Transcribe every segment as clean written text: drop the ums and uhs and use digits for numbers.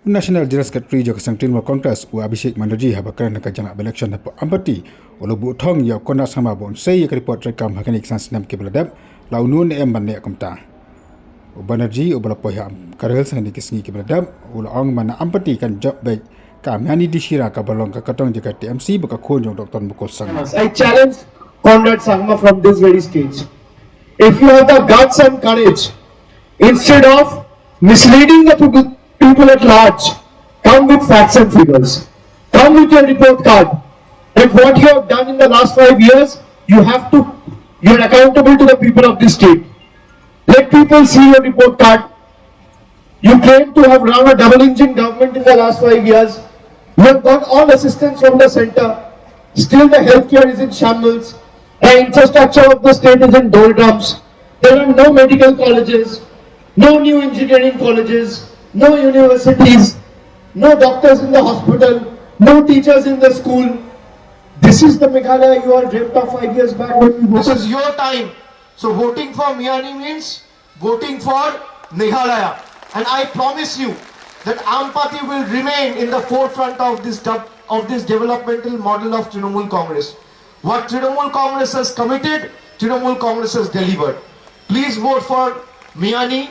National General Secretary Jokasang Trinmur Congress u Abhishek Mandaji habakran nakajang election na ampati olobu thong ya kona sama bon sei ka report rekam hakanik sansnam ke beladap launun banne akumta u Banerjee u balapoy karel sang dikisngi ke beladap u laong mana ampati kan job baik kamiani disira ka balong ka katong jika TMC baka khonjong Dr. Mukul Sang. I challenge Conrad from this very stage. If you have the guts and courage, instead of misleading the people at large, come with facts and figures. Come with your report card. That what you have done in the last 5 years, you're accountable to the people of this state. Let people see your report card. You claim to have run a double-engine government in the last 5 years. You have got all assistance from the center. Still the healthcare is in shambles. The infrastructure of the state is in doldrums. There are no medical colleges, no new engineering colleges, no universities, no doctors in the hospital, no teachers in the school. This is the Meghalaya you all dreamt of 5 years back when we voted. This is your time. So voting for Miani means voting for Meghalaya. And I promise you that Ampati will remain in the forefront of this developmental model of Trinamool Congress. What Trinamool Congress has committed, Trinamool Congress has delivered. Please vote for Miani,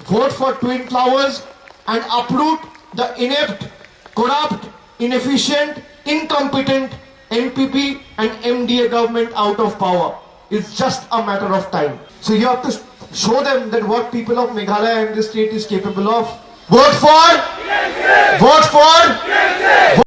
vote for Twin Towers, and uproot the inept, corrupt, inefficient, incompetent NPP and MDA government out of power. It's just a matter of time. So you have to show them that what people of Meghalaya and this state is capable of. Vote for! Vote for!